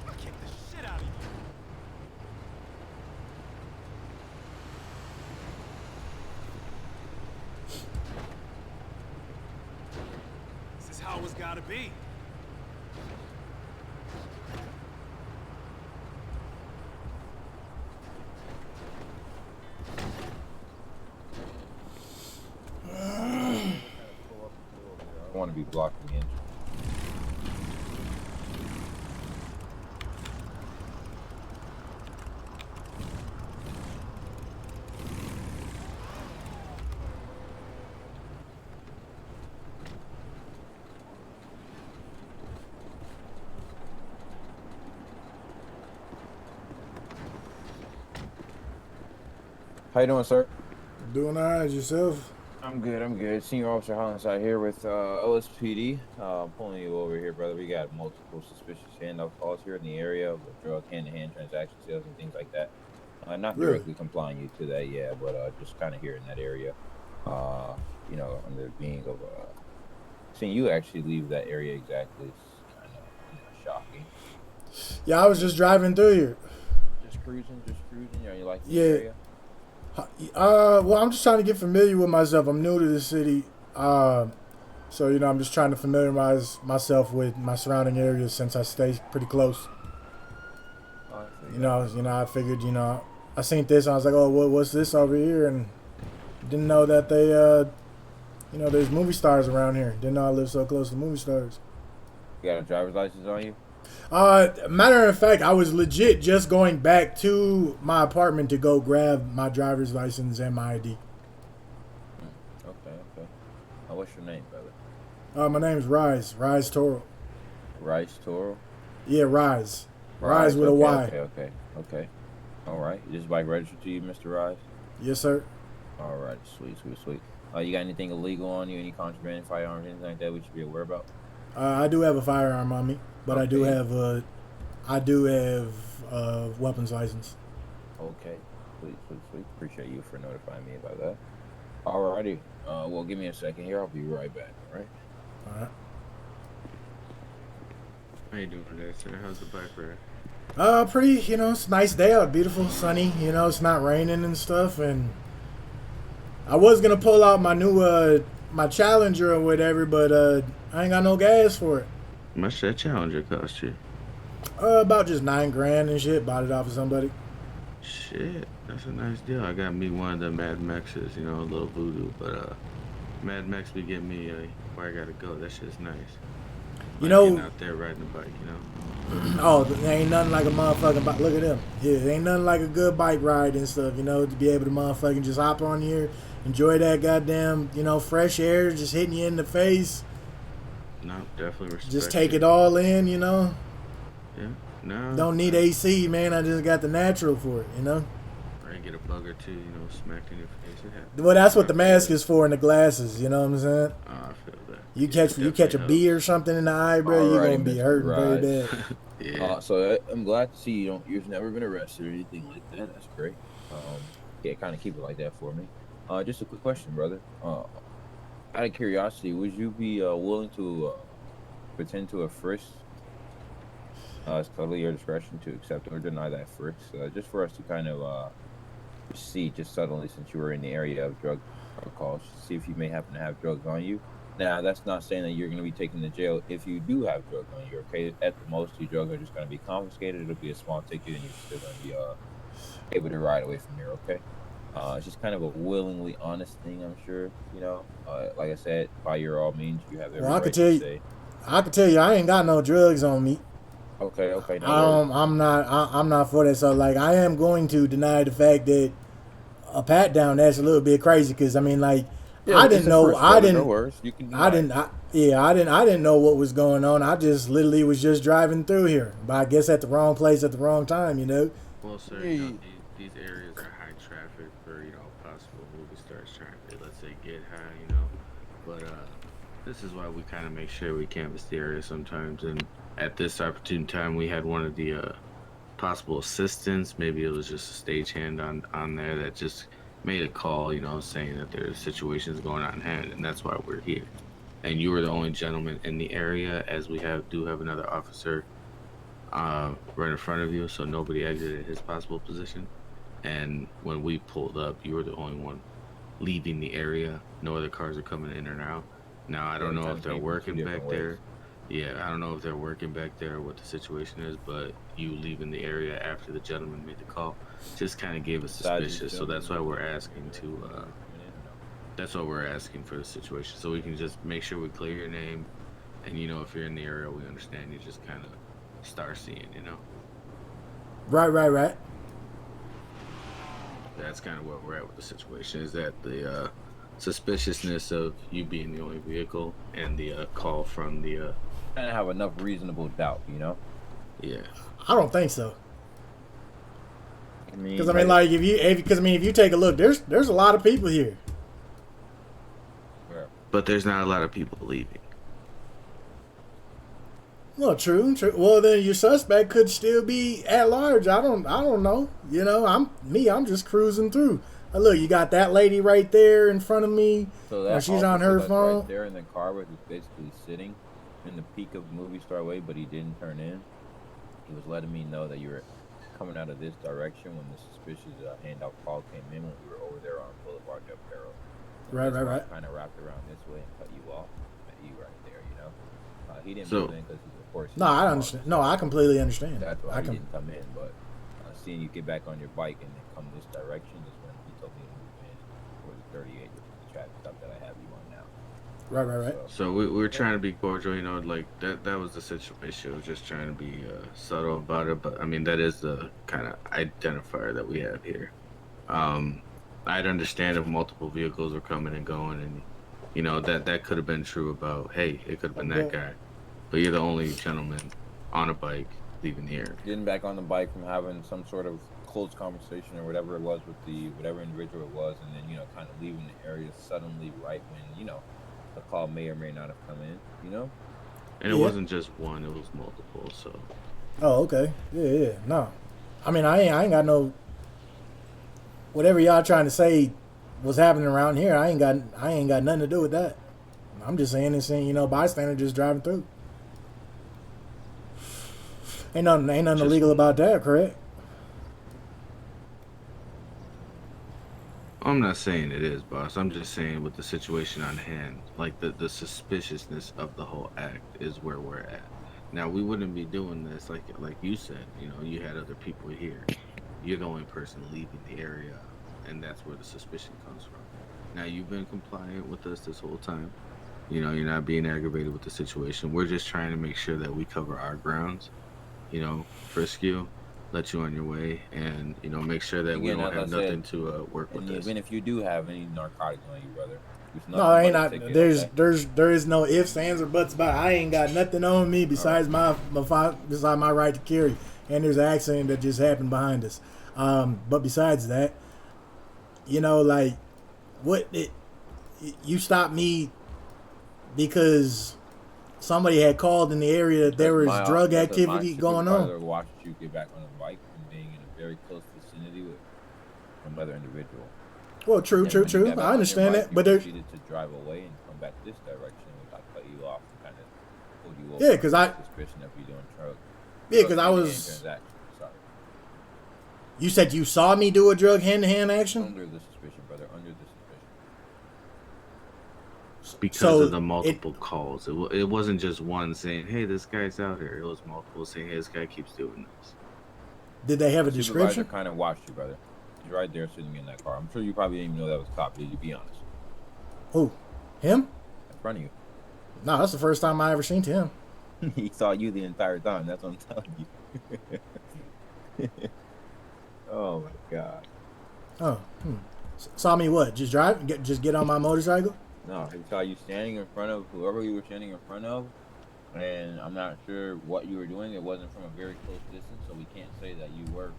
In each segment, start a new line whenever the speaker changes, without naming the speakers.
I'll kick the shit out of you. This is how it's gotta be.
I want to be blocking the engine. How you doing, sir?
Doing all right yourself?
I'm good. Senior Officer Hollins out here with OSPD. Pulling you over here, brother. We got multiple suspicious handout calls here in the area of drug hand-to-hand transaction sales and things like that. Not
Really?
directly complying you to that, yeah, but just kind of here in that area. You know, under being of seeing you actually leave that area exactly is kind of shocking.
Yeah, I was just driving through here.
Just cruising. You know, you like the
Yeah.
area?
Well, I'm just trying to get familiar with myself. I'm new to the city. So, you know, I'm just trying to familiarize myself with my surrounding areas since I stay pretty close. I figured, I seen this and I was like, oh, what's this over here? And didn't know that they, there's movie stars around here. Didn't know I live so close to movie stars.
You got a driver's license on you?
Matter of fact, I was legit just going back to my apartment to go grab my driver's license and my ID.
Okay. What's your name, brother?
My name's Rise Toro.
Rice Toro?
Yeah, Rise with a Y.
Okay. All right. Is this bike registered to you, Mr. Rise?
Yes, sir.
All right. Sweet. You got anything illegal on you? Any contraband, firearms, anything like that we should be aware about?
I do have a firearm on me, but okay. I do have a weapons license.
Okay. Sweet. Appreciate you for notifying me about that. Alrighty. Well, give me a second here. I'll be right back. All right.
All right.
How you doing today, sir? How's the bike ride?
Pretty, it's a nice day out, beautiful, sunny, it's not raining and stuff, and I was gonna pull out my new, my Challenger or whatever, but, I ain't got no gas for it.
How much that Challenger cost you?
About just $9,000 and shit, bought it off of somebody.
Shit, that's a nice deal. I got me one of the Mad Maxes, a little voodoo, but, Mad Max be getting me, where I gotta go. That shit's nice. Getting out there riding a bike,
Oh, there ain't nothing like a motherfucking bike. Look at them. Yeah, there ain't nothing like a good bike ride and stuff, to be able to motherfucking just hop on here, enjoy that goddamn, fresh air just hitting you in the face.
No, definitely respect.
Just take it all in,
Yeah, no.
Don't need AC, man. I just got the natural for it,
Or get a bug or two, smacked in your face.
Well, that's what the mask is for and the glasses, you know what I'm saying?
Oh, I feel that.
You catch a bee or something in the eye, bro, you're going to be hurting very bad.
Yeah.
So I'm glad to see you've never been arrested or anything like that. That's great. Yeah, kind of keep it like that for me. Just a quick question, brother. Out of curiosity, would you be willing to pretend to a frisk? It's totally your discretion to accept or deny that frisk. Just for us to kind of see just suddenly, since you were in the area of drug calls, see if you may happen to have drugs on you. Now, that's not saying that you're going to be taken to jail if you do have drugs on you, okay? At the most, your drugs are just going to be confiscated. It'll be a small ticket, and you're still going to be able to ride away from here, okay? It's just kind of a willingly honest thing, I'm sure, Like I said, by your all means, you have every right to say.
I can tell you, I ain't got no drugs on me.
Okay.
I'm not for that. So, I am going to deny the fact that a pat down, that's a little bit crazy, because,
Yeah,
I didn't know. I didn't.
No worries. You can.
I didn't know what was going on. I just literally was just driving through here, but I guess at the wrong place at the wrong time.
Well, sir, these areas are high traffic for possible movie stars trying to, let's say, get high. But this is why we kind of make sure we canvass the area sometimes. And at this opportune time, we had one of the possible assistants. Maybe it was just a stagehand on there that just made a call, saying that there's situations going on in hand, and that's why we're here. And you were the only gentleman in the area, as we do have another officer right in front of you, so nobody exited his possible position. And when we pulled up, you were the only one leaving the area. No other cars are coming in or out. Now I
Yeah,
don't
we
know
kind
if
of
they're
came from two
working
different
back
ways.
there. Yeah, I don't know if they're working back there or what the situation is, but you leaving the area after the gentleman made the call just kind of gave us
Besides, you
suspicious. So
still
that's
moving
why
in
we're
there?
asking to.
Coming in or no?
That's why we're asking for the situation, so we can just make sure we clear your name, and if you're in the area, we understand you just kind of start seeing.
Right.
That's kind of where we're at with the situation. Is that the suspiciousness of you being the only vehicle and the call from the
Kind of have enough reasonable doubt,
yeah.
I don't think so.
I mean,
Because I mean, like if you take a look, there's a lot of people here.
But there's not a lot of people leaving.
Well, true. Well, then your suspect could still be at large. I don't know. I'm just cruising through. Look, you got that lady right there in front of me.
So that
she's on
officer
her
that's
phone.
right there in the car was basically sitting in the peak of Movie Star Way, but he didn't turn in. He was letting me know that you were coming out of this direction when the suspicious handout call came in when we were over there on Boulevard Del Perro.
Right.
Kind of wrapped around this way and cut you off. Met you right there, He didn't
So-
move in because, of course.
No, I understand. No, I completely understand.
That's why
I
he
can.
didn't come in. But seeing you get back on your bike and then come this direction is when he told me to move in for the 38, which is the traffic stop that I have you on now.
Right.
So we're trying to be cordial, like that was the situation. I was just trying to be subtle about it, but I mean that is the kind of identifier that we have here. I'd understand if multiple vehicles were coming and going, and that could have been true about, hey, it could have been that guy, but you're the only gentleman on a bike leaving the area.
Getting back on the bike from having some sort of close conversation or whatever it was with whatever individual it was, and then kind of leaving the area suddenly right when the call may or may not have come in.
And it wasn't just one; it was multiple. So.
Oh, okay. Yeah. No, I mean I ain't got no. Whatever y'all trying to say was happening around here, I ain't got nothing to do with that. I'm just saying bystander just driving through. Ain't nothing illegal about that, correct?
I'm not saying it is, boss. I'm just saying with the situation on hand, like the suspiciousness of the whole act is where we're at. Now we wouldn't be doing this like you said. You had other people here. You're the only person leaving the area, and that's where the suspicion comes from. Now you've been compliant with us this whole time. You're not being aggravated with the situation. We're just trying to make sure that we cover our grounds. Frisk you, let you on your way, and make sure that we don't have nothing to work with this.
Even if you do have any narcotics on you, brother.
No, ain't not. There is no ifs, ands, or buts about it. I ain't got nothing on me besides my right to carry. And there's an accident that just happened behind us. But besides that, you stopped me because somebody had called in the area that there was drug activity going on.
Watched you get back on a bike and being in a very close vicinity with another individual.
Well, true. I understand that, but there's
proceeded to drive away and come back this direction, which I cut you off and kind of pulled you over.
Yeah, because
suspicion of you doing drugs.
Yeah, because I was.
Sorry.
You said you saw me do a drug hand-to-hand action?
Under the suspicion, brother. Under the suspicion.
Because of the multiple calls. It wasn't just one saying, hey, this guy's out here. It was multiple saying, hey, this guy keeps doing this.
Did they have a description?
The kind of watched you, brother. He's right there sitting in that car. I'm sure you probably didn't even know that was a cop. Did you be honest?
Who? Him?
In front of you.
No, that's the first time I ever seen him.
He saw you the entire time. That's what I'm telling you. Oh my god.
Oh. Saw me what? Just drive? Just get on my motorcycle?
No, he saw you standing in front of whoever you were standing in front of, and I'm not sure what you were doing. It wasn't from a very close distance, so we can't say that you were.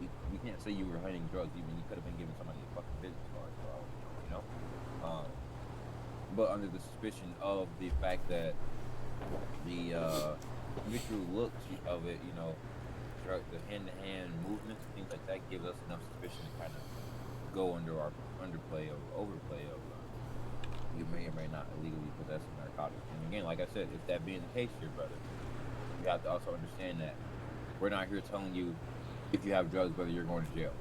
We can't say you were hiding drugs. Even you could have been giving somebody a fucking business card, But under the suspicion of the fact that the mutual looks of it, the hand-to-hand movements and things like that gives us enough suspicion to kind of go under our overplay of you may or may not illegally possess narcotics. And again, like I said, if that being the case here, brother, you have to also understand that we're not here telling you if you have drugs, whether you're going to jail.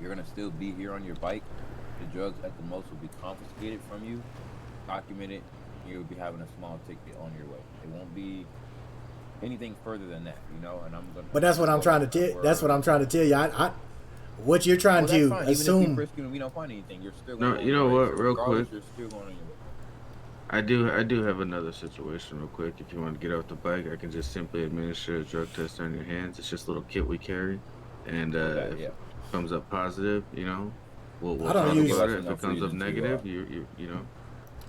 You're gonna still be here on your bike. The drugs at the most will be confiscated from you, documented, and you'll be having a small ticket on your way. It won't be anything further than that, you know. And I'm gonna.
But that's what I'm trying to tell. That's what I'm trying to tell you. What you're trying to assume.
Even if we frisk you and we don't find anything, you're still going.
No, you know what?
So
real quick,
you're still going on your way.
I do have another situation real quick. If you want to get off the bike, I can just simply administer a drug test on your hands. It's just a little kit we carry, and if it comes up positive, you know, we'll
I don't
talk
use
about it. If it comes up negative, you know.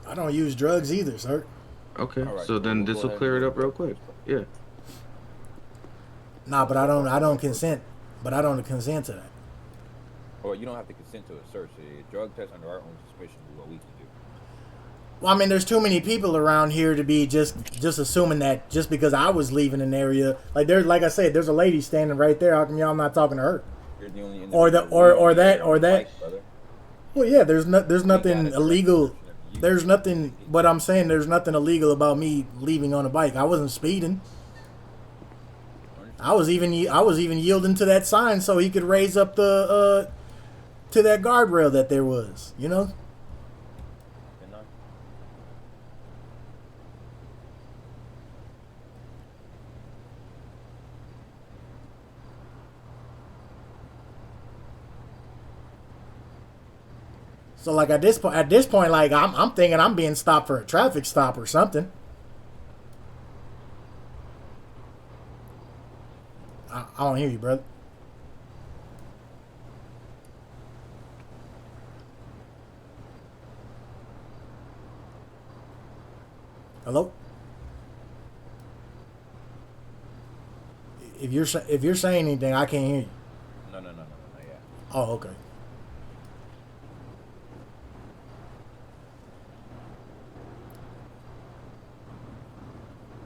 I don't use drugs either, sir.
Okay,
right,
so then this will clear it up real quick. Yeah.
Nah, but I don't consent. But I don't consent to that.
Well, you don't have to consent to a search. A drug test under our own suspicion is what we can do.
Well, I mean, there's too many people around here to be just assuming that just because I was leaving an area, like I said, there's a lady standing right there. How come y'all not talking to her?
You're the only
Or that.
bike,
Well, yeah, there's nothing illegal. There's nothing. But I'm saying there's nothing illegal about me leaving on a bike. I wasn't speeding. I was even yielding to that sign so he could raise up the to that guardrail that there was. You know. So like at this point, like I'm thinking I'm being stopped for a traffic stop or something. I don't hear you, brother. Hello? If you're saying anything, I can't hear you.
No, yeah.
Oh, okay.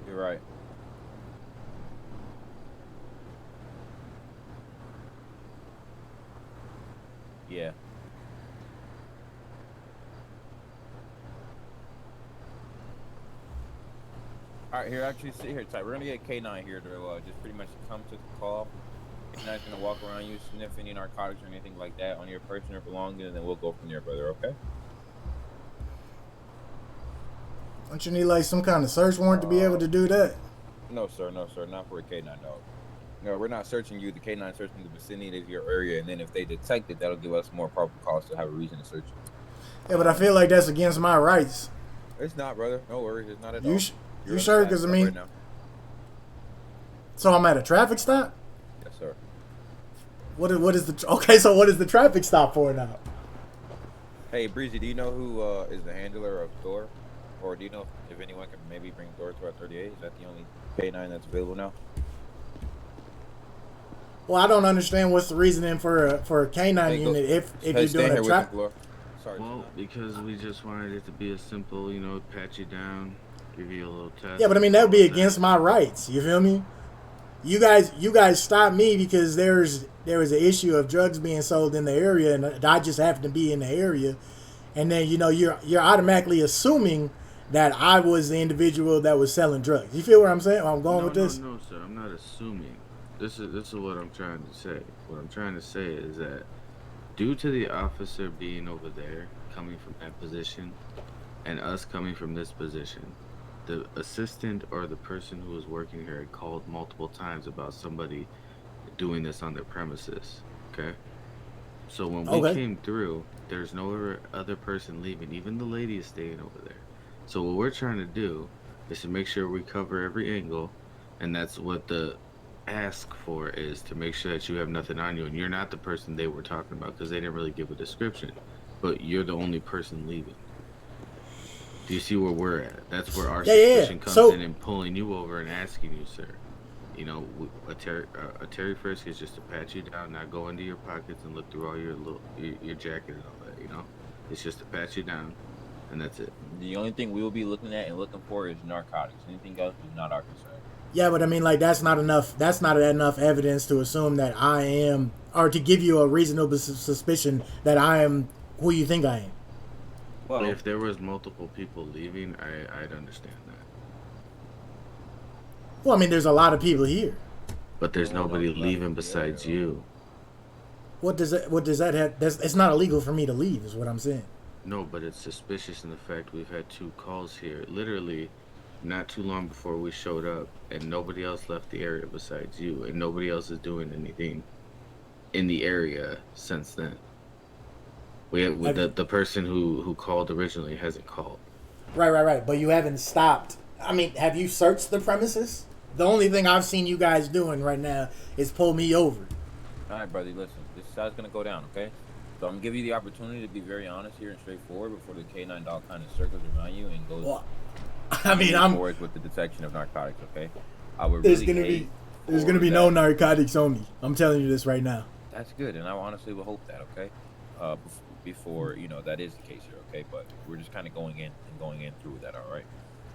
You're right. Yeah. All right, here, actually, sit here tight. We're gonna get K9 here to just pretty much come to the call. K9's gonna walk around you, sniff any narcotics or anything like that on your person or belongings, and then we'll go from there, brother. Okay?
Don't you need like some kind of search warrant to be able to do that?
No, sir, not for a K9, no. No, we're not searching you. The K9 searching the vicinity of your area, and then if they detect it, that'll give us more probable cause to have a reason to search you.
Yeah, but I feel like that's against my rights.
It's not, brother. No worries. It's not at all.
You sure? Because I mean,
right now.
So I'm at a traffic stop.
Yes, sir.
What is the okay? So what is the traffic stop for now?
Hey, Breezy, do you know who is the handler of Thor? Or do you know if anyone can maybe bring Thor to our 38? Is that the only K9 that's available now?
Well, I don't understand what's the reasoning for a K9 unit if you're doing a traffic.
Sorry.
Well, because we just wanted it to be a simple, you know, pat you down, give you a little test.
Yeah, but I mean that would be against my rights. You feel me? You guys stopped me because there was an issue of drugs being sold in the area, and I just happened to be in the area, and then you're automatically assuming that I was the individual that was selling drugs. You feel where I'm saying? I'm going with this?
No, sir. I'm not assuming. This is what I'm trying to say. What I'm trying to say is that due to the officer being over there, coming from that position, and us coming from this position, the assistant or the person who was working here had called multiple times about somebody doing this on their premises. Okay? So when we came through, there's no other person leaving. Even the lady is staying over there. So what we're trying to do is to make sure we cover every angle, and that's what the ask for is, to make sure that you have nothing on you, and you're not the person they were talking about because they didn't really give a description, but you're the only person leaving. Do you see where we're at? That's where our suspicion comes in and pulling you over and asking you, sir. You know, a Terry frisk is just to pat you down, not go into your pockets and look through all your jacket and all that. You know, it's just to pat you down. And that's it.
The only thing we will be looking at and looking for is narcotics. Anything else is not our concern.
Yeah, but I mean, like, that's not enough. That's not enough evidence to assume that I am, or to give you a reasonable suspicion that I am who you think I am.
Well, if there was multiple people leaving, I'd understand
Well, I mean, there's a lot of people here.
But there's nobody leaving besides you.
What does that have? It's not illegal for me to leave, is what I'm saying.
No, but it's suspicious in the fact we've had 2 calls here, literally not too long before we showed up, and nobody else left the area besides you, and nobody else is doing anything in the area since then. The person who called originally hasn't called.
Right. But you haven't stopped. I mean, have you searched the premises? The only thing I've seen you guys doing right now is pull me over.
All right, brother. Listen, this is how it's gonna go down, okay? So I'm gonna give you the opportunity to be very honest here and straightforward before the K9 dog kind of circles around you and goes.
Well, I mean, I'm.
forward with the detection of narcotics, okay? I would
There's
really
gonna be no narcotics on me. I'm telling you this right now.
That's good, and I honestly would hope that, okay? Before that is the case here, okay? But we're just kind of going in through that, all right?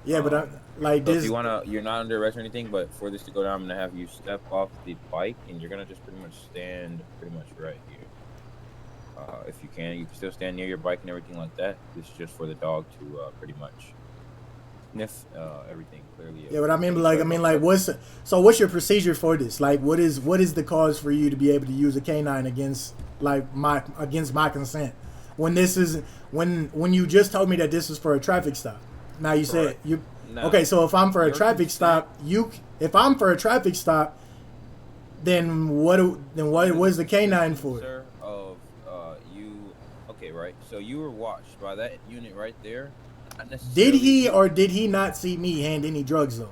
Yeah, but I'm like
So
this.
if you're not under arrest or anything, but for this to go down, I'm gonna have you step off the bike, and you're gonna just pretty much stand right here. If you can still stand near your bike and everything like that. This is just for the dog to pretty much sniff everything clearly.
Yeah, but I mean, what's your procedure for this? Like, what is the cause for you to be able to use a canine against my consent? When you just told me that this was for a traffic stop. Now you said you. No. Okay, so if I'm for a traffic stop, then what was the canine for?
Sir, you. Okay, right. So you were watched by that unit right there.
Did he or did he not see me hand any drugs though?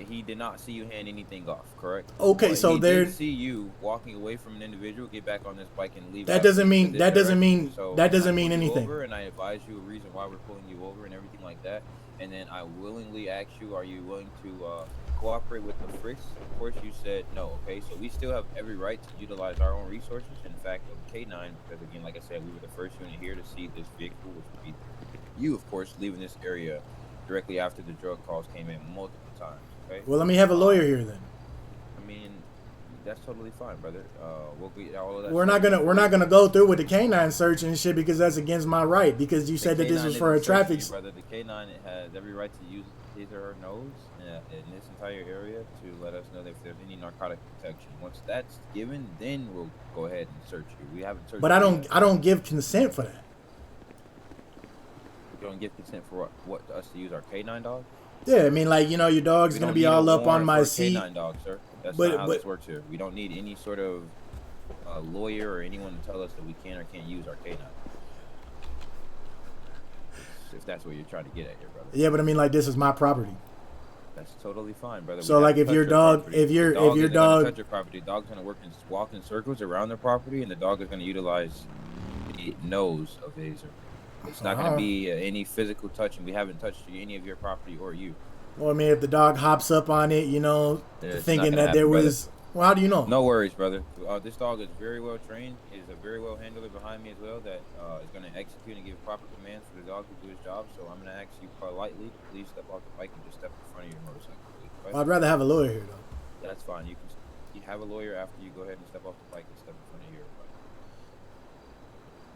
He did not see you hand anything off, correct?
Okay,
but
so
he
there.
Did see you walking away from an individual, get back on this bike and leave.
That doesn't mean anything.
Over and I advise you a reason why we're pulling you over and everything like that. And then I willingly asked you, are you willing to cooperate with the frisk? Of course, you said no. Okay, so we still have every right to utilize our own resources. In fact, of K9, because again, like I said, we were the first unit here to see this vehicle, which would be you, of course, leaving this area directly after the drug calls came in multiple times. Okay.
Well, let me have a lawyer here then.
I mean, that's totally fine, brother. We'll get all of that.
We're not gonna go through with the canine search and shit because that's against my right. Because you said that this was for a traffic.
Brother, the K9 has every right to use his or her nose in this entire area to let us know if there's any narcotic detection. Once that's given, then we'll go ahead and search you. We haven't searched.
But I don't give consent for that.
You don't give consent for what us to use our K9 dog?
Yeah, I mean, like, your dog's gonna be all up on my seat.
K9 dog, sir. That's not how this works here. We don't need any sort of lawyer or anyone to tell us that we can or can't use our K9. If that's what you're trying to get at here, brother.
Yeah, but I mean, like, this is my property.
That's totally fine, brother.
So, like, if your dog, if your dog,
touch your property, the dog's gonna walk in circles around their property, and the dog is gonna utilize the nose of his. It's not going to be any physical touching. We haven't touched any of your property or you.
Well, I mean, if the dog hops up on it, thinking that there was... Brother. Well, how do you know?
No worries, brother. This dog is very well trained. He's a very well handler behind me as well that is going to execute and give proper commands for the dog to do his job. So I'm going to ask you politely, please step off the bike and just step in front of your motorcycle. Please, right?
Well, I'd rather have a lawyer here, though.
That's fine. You have a lawyer after you go ahead and step off the bike and step in front of your bike.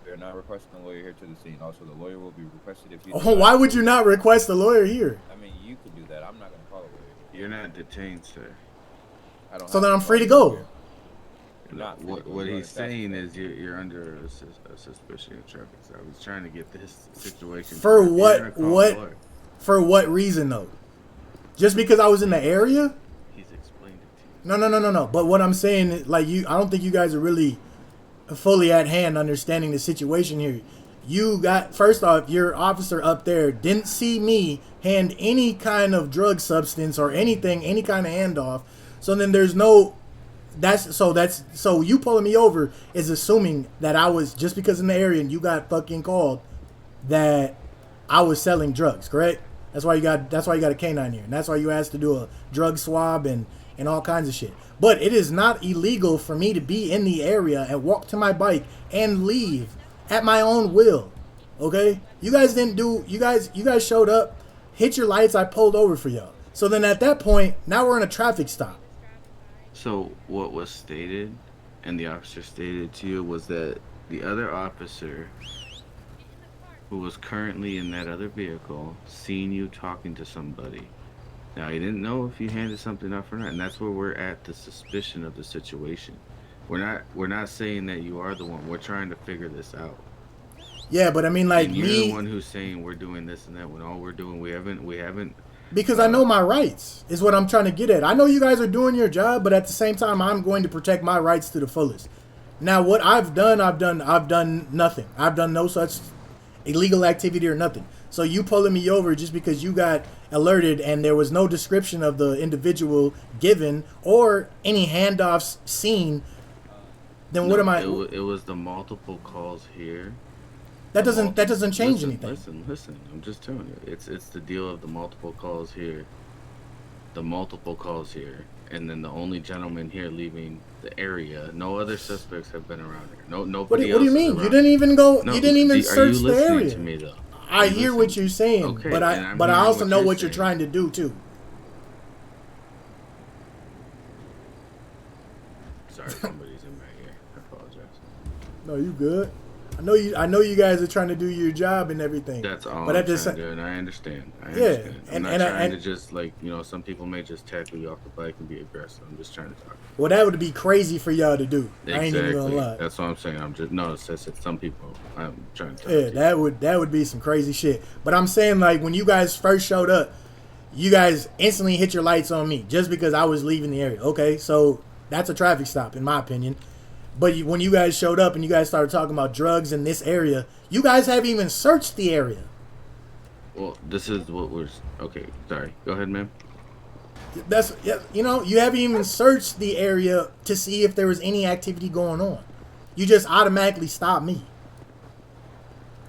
We are not requesting a lawyer here to the scene. Also, the lawyer will be requested if you...
Oh, why would you not request a lawyer here?
I mean, you can do that. I'm not going to call a lawyer.
You're not detained, sir.
So then I'm free to go.
What he's saying is you're under a suspicion of traffic. So I was trying to get this situation...
For what reason, though? Just because I was in the area?
He's explained it to
No.
you.
But what I'm saying is, like, I don't think you guys are really... fully at hand understanding the situation here. You got, first off, your officer up there didn't see me hand any kind of drug substance or anything, any kind of handoff. So then there's no, so you pulling me over is assuming that I was, just because in the area and you got fucking called, that I was selling drugs, correct? That's why you got a canine here. And that's why you asked to do a drug swab and all kinds of shit. But it is not illegal for me to be in the area and walk to my bike and leave at my own will. Okay? You guys showed up, hit your lights, I pulled over for y'all. So then at that point, now we're in a traffic stop.
So what was stated, and the officer stated to you, was that the other officer who was currently in that other vehicle seen you talking to somebody Now he didn't know if you handed something off or not, and that's where we're at. The suspicion of the situation. We're not saying that you are the one. We're trying to figure this out.
Yeah, but I mean, like
And you're the
me,
one who's saying we're doing this and that when all we're doing we haven't.
because I know my rights is what I'm trying to get at. I know you guys are doing your job, but at the same time, I'm going to protect my rights to the fullest. Now, what I've done nothing. I've done no such illegal activity or nothing. So you pulling me over just because you got alerted and there was no description of the individual given or any handoffs seen, then what am I?
It was the multiple calls here.
That doesn't change anything.
Listen. I'm just telling you. It's the deal of the multiple calls here. The multiple calls here, and then the only gentleman here leaving the area. No other suspects have been around here. Nobody else.
What do you mean? You didn't even go. You didn't even search the area. Are you listening to me though? I hear what you're saying,
okay,
but I also know what you're trying to do too.
Sorry, somebody's in my ear. I apologize.
No, you good. I know you guys are trying to do your job and everything.
That's all
but
I'm trying to do, and I understand. I'm not trying to just, like, some people may just tackle you off the bike and be aggressive. I'm just trying to talk.
Well, that would be crazy for y'all to do.
Exactly.
I ain't even gonna lie.
That's what I'm saying. It's some people. I'm trying to talk
Yeah, that would be some crazy shit. But I'm saying, like, when you guys first showed up, you guys instantly hit your lights on me just because I was leaving the area. Okay, so that's a traffic stop in my opinion. But when you guys showed up and you guys started talking about drugs in this area, you guys haven't even searched the area.
Well, this is what we're... Okay, sorry. Go ahead, ma'am.
You haven't even searched the area to see if there was any activity going on. You just automatically stopped me.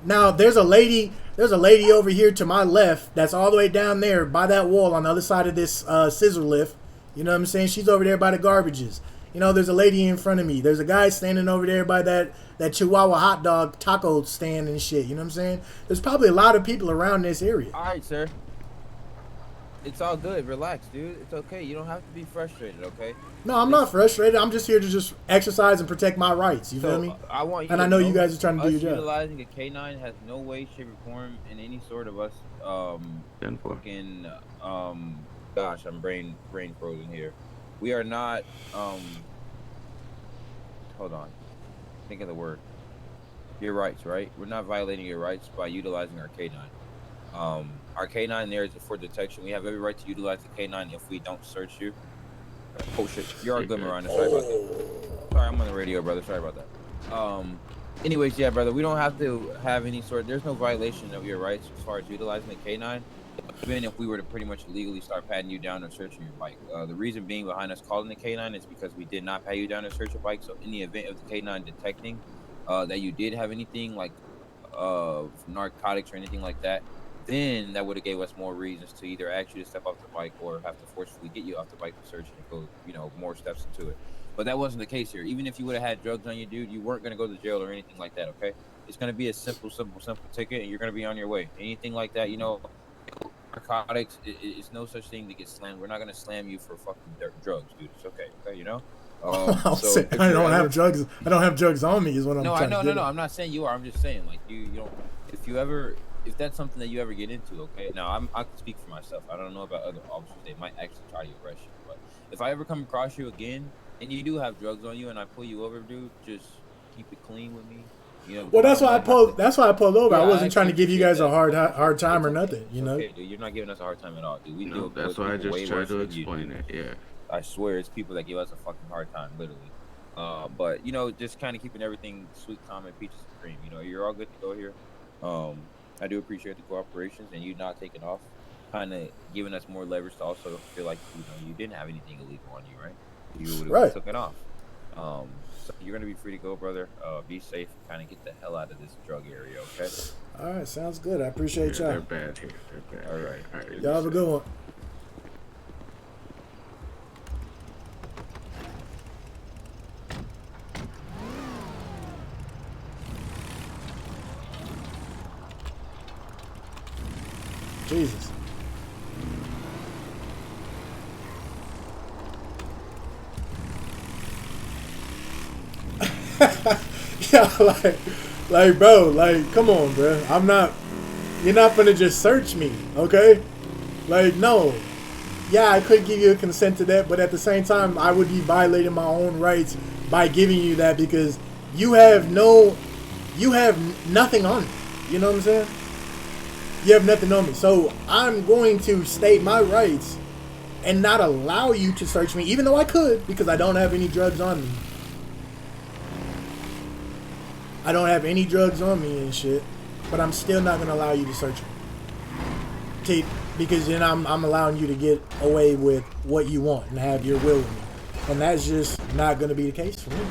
Now, there's a lady over here to my left that's all the way down there by that wall on the other side of this scissor lift. You know what I'm saying? She's over there by the garbages. There's a lady in front of me. There's a guy standing over there by that Chihuahua hot dog taco stand and shit. You know what I'm saying? There's probably a lot of people around this area.
All right, sir. It's all good. Relax, dude. It's okay. You don't have to be frustrated, okay?
No, I'm not frustrated. I'm just here to just exercise and protect my rights. You feel me?
I want you
and I know you guys are trying to do your job.
Utilizing a K9 has no way, shape, or form in any sort of us. Fucking. Gosh, I'm brain frozen here. We are not, hold on, think of the word, your rights, right? We're not violating your rights by utilizing our K9. Our K9 there is for detection. We have every right to utilize the K9 if we don't search you. Oh shit, you're our good, Miranda, sorry about that. Sorry, I'm on the radio, brother, sorry about that. Anyways, yeah, brother, we don't have to have any there's no violation of your rights as far as utilizing the K9. Even if we were to pretty much illegally start patting you down or searching your bike. The reason being behind us calling the K9 is because we did not pat you down or search your bike. So in the event of the K9 detecting that you did have anything like narcotics or anything like that, then that would have gave us more reasons to either ask you to step off the bike or have to forcefully get you off the bike to search and go, more steps into it. But that wasn't the case here. Even if you would have had drugs on you, dude, you weren't going to go to jail or anything like that, okay? It's going to be a simple ticket, and you're going to be on your way. Anything like that, narcotics, it's no such thing to get slammed. We're not gonna slam you for fucking drugs, dude. It's okay,
I don't have drugs. I don't have drugs on me. Is what I'm trying to get.
No. I'm not saying you are. I'm just saying, like, you don't. If that's something that you ever get into, okay. Now I can speak for myself. I don't know about other officers. They might actually try to arrest you. But if I ever come across you again and you do have drugs on you and I pull you over, dude, just keep it clean with me.
Well, that's why I pulled. That's why I pulled over. Yeah, I wasn't trying to give you guys a hard time or nothing.
Okay, dude, you're not giving us a hard time at all, dude.
That's why I just tried to explain it. Yeah.
I swear, it's people that give us a fucking hard time, literally. But just kind of keeping everything sweet, calm, and peaches and cream. You're all good to go here. I do appreciate the cooperations and you not taking off, kind of giving us more leverage to also feel like you didn't have anything illegal on you, right? You would have took it off. So you're going to be free to go, brother. Be safe. Kind of get the hell out of this drug area, okay?
All right, sounds good. I appreciate y'all.
They're bad here. They're bad.
All right.
Y'all have a good one. Jesus. Yeah, like, bro, like, come on, bro. You're not gonna just search me, okay? Like, no. yeah, I could give you a consent to that, but at the same time, I would be violating my own rights by giving you that because you have nothing on me. You know what I'm saying? You have nothing on me. So I'm going to state my rights and not allow you to search me, even though I could, because I don't have any drugs on me. I don't have any drugs on me and shit, but I'm still not going to allow you to search me. Because then I'm allowing you to get away with what you want and have your will with me. And that's just not going to be the case for me.